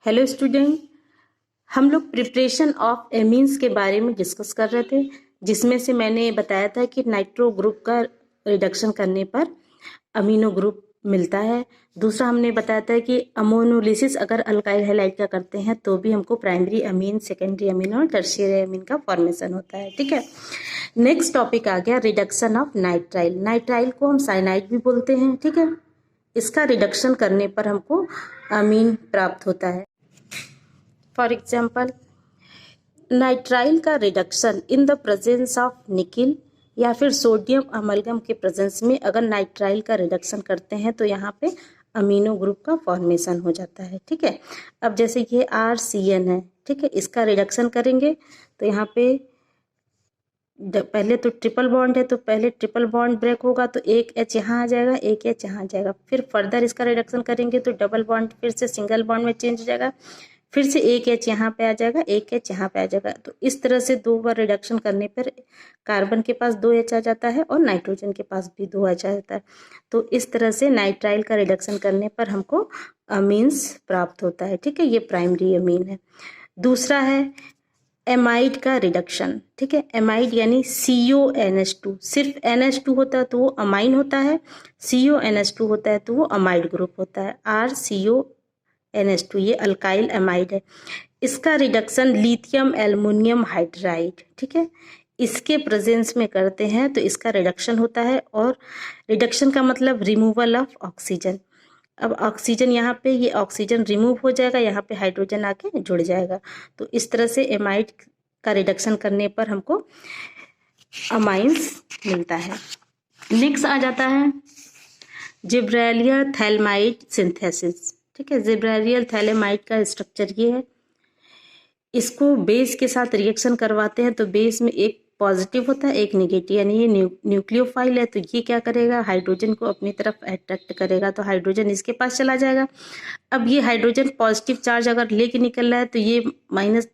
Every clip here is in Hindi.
हेलो स्टूडेंट, हम लोग प्रिपरेशन ऑफ एमीन्स के बारे में डिस्कस कर रहे थे, जिसमें से मैंने बताया था कि नाइट्रो ग्रुप का रिडक्शन करने पर अमीनो ग्रुप मिलता है। दूसरा हमने बताया था कि अमोनोलिसिस अगर अल्काइल हैलाइड का करते हैं तो भी हमको प्राइमरी अमीन, सेकेंडरी अमीन और टर्शियरी अमीन का फॉर्मेशन होता है। ठीक है, नेक्स्ट टॉपिक आ गया रिडक्शन ऑफ नाइट्राइल। नाइट्राइल को हम साइनाइड भी बोलते हैं। ठीक है, इसका रिडक्शन करने पर हमको अमीन प्राप्त होता है। फॉर एग्जाम्पल, नाइट्राइल का reduction in the presence of nickel या फिर सोडियम अमलगम के प्रेजेंस में अगर नाइट्राइल का रिडक्शन करते हैं तो यहाँ पे अमीनो ग्रुप का फॉर्मेशन हो जाता है। ठीक है, अब जैसे ये RCN है, ठीक है, इसका रिडक्शन करेंगे तो यहाँ पे पहले तो ट्रिपल बॉन्ड है, तो पहले ट्रिपल बॉन्ड ब्रेक होगा तो एक H यहाँ आ जाएगा, एक H यहाँ आ जाएगा। फिर फर्दर इसका रिडक्शन करेंगे तो डबल बॉन्ड फिर से सिंगल बॉन्ड में चेंज हो जाएगा, फिर से एक H यहाँ पे आ जाएगा, एक H यहाँ पे आ जाएगा। तो इस तरह से 2 बार रिडक्शन करने पर कार्बन के पास 2 H आ जाता है और नाइट्रोजन के पास भी 2 H आ जाता है। तो इस तरह से नाइट्राइल का रिडक्शन करने पर हमको अमीन्स प्राप्त होता है। ठीक है, ये प्राइमरी अमीन है। दूसरा है एमाइड का रिडक्शन। ठीक है, एमाइड यानी CONH2, सिर्फ NH2 होता है तो वो अमाइन होता है, CONH2 होता है तो वो अमाइड ग्रुप होता है। RCONH2 ये अल्काइल एमाइड है। इसका रिडक्शन लिथियम एल्युमिनियम हाइड्राइड, ठीक है, इसके प्रेजेंस में करते हैं तो इसका रिडक्शन होता है। और रिडक्शन का मतलब रिमूवल ऑफ ऑक्सीजन। अब ऑक्सीजन यहाँ पे ये ऑक्सीजन रिमूव हो जाएगा, यहाँ पे हाइड्रोजन आके जुड़ जाएगा। तो इस तरह से एमाइड का रिडक्शन करने पर हमको अमाइंस मिलता है। नेक्स्ट आ जाता है जिब्रेलियल थैलेमाइड सिंथेसिस। ठीक है, जिब्रेलियल थैलेमाइड का स्ट्रक्चर ये है। इसको बेस के साथ रिएक्शन करवाते हैं तो बेस में एक पॉजिटिव होता है, एक नेगेटिव, यानी ये न्यूक्लियोफाइल है तो ये क्या करेगा, हाइड्रोजन को अपनी तरफ अट्रैक्ट करेगा तो हाइड्रोजन इसके पास चला जाएगा। अब ये हाइड्रोजन पॉजिटिव चार्ज अगर लेके निकल रहा है तो ये माइनस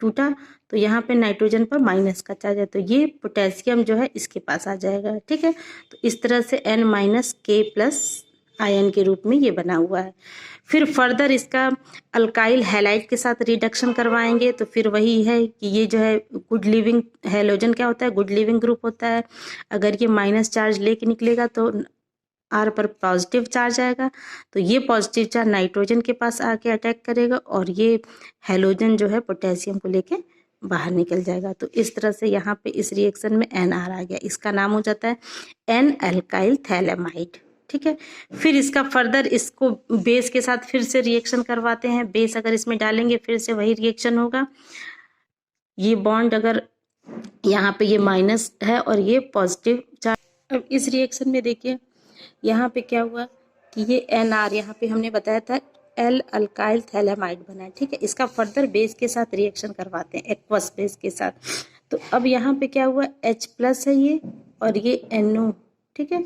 टूटा तो यहाँ पे नाइट्रोजन पर माइनस का चार्ज है तो ये पोटेशियम जो है इसके पास आ जाएगा। ठीक है, तो इस तरह से N-K+ आयन के रूप में ये बना हुआ है। फिर फर्दर इसका अल्काइल हैलाइड के साथ रिडक्शन करवाएंगे तो फिर वही है कि ये जो है गुड लिविंग हैलोजन क्या होता है, गुड लिविंग ग्रुप होता है। अगर ये माइनस चार्ज लेके निकलेगा तो R पर पॉजिटिव चार्ज आएगा तो ये पॉजिटिव चार्ज नाइट्रोजन के पास आके अटैक करेगा और ये हैलोजन जो है पोटेशियम को लेके बाहर निकल जाएगा। तो इस तरह से यहाँ पे इस रिएक्शन में NR आ गया, इसका नाम हो जाता है N-अल्काइल थैलेमाइड। ठीक है, फिर इसका फर्दर इसको बेस के साथ फिर से रिएक्शन करवाते हैं। बेस अगर इसमें डालेंगे फिर से वही रिएक्शन होगा। ये बॉन्ड अगर यहाँ पे ये माइनस है और ये पॉजिटिव चार्ज। अब इस रिएक्शन में देखिए यहाँ पे क्या हुआ कि ये NR यहाँ पे हमने बताया था L-अल्काइल थैलेमाइड बना है। ठीक है, इसका फर्दर बेस के साथ रिएक्शन करवाते हैं, एक्वस बेस के साथ। तो अब यहाँ पे क्या हुआ, H+ है ये और ये NO। ठीक है,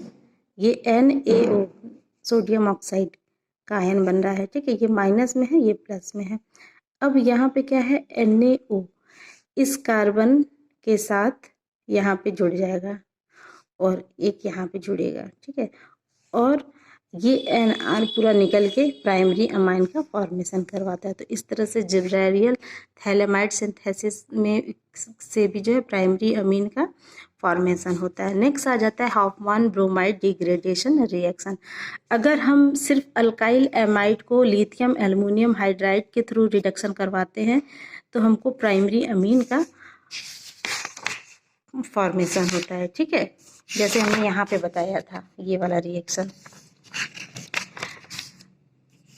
ये NaO सोडियम ऑक्साइड का आयन बन रहा है। ठीक है, ये माइनस में है, ये प्लस में है। अब यहाँ पे क्या है, NaO इस कार्बन के साथ यहाँ पे जुड़ जाएगा और एक यहाँ पे जुड़ेगा। ठीक है, और ये NR पूरा निकल के प्राइमरी अमाइन का फॉर्मेशन करवाता है। तो इस तरह से जिब्रेलियल थैलेमाइड सिंथेसिस में से भी जो है प्राइमरी अमीन का फॉर्मेशन होता है। नेक्स्ट आ जाता है हॉफमैन ब्रोमाइड डिग्रेडेशन रिएक्शन। अगर हम सिर्फ अल्काइल एमाइड को लिथियम एल्युमिनियम हाइड्राइड के थ्रू रिडक्शन करवाते हैं तो हमको प्राइमरी अमीन का फॉर्मेशन होता है। ठीक है, जैसे हमने यहाँ पे बताया था ये वाला रिएक्शन।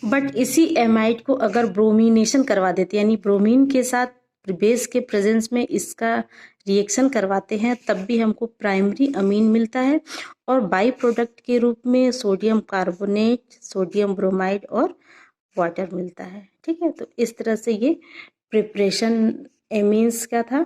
बट इसी एमाइड को अगर ब्रोमिनेशन करवा देते यानी ब्रोमीन के साथ बेस के प्रेजेंस में इसका रिएक्शन करवाते हैं तब भी हमको प्राइमरी अमीन मिलता है और बाई प्रोडक्ट के रूप में सोडियम कार्बोनेट, सोडियम ब्रोमाइड और वाटर मिलता है। ठीक है, तो इस तरह से ये प्रिपरेशन एमीन्स का था।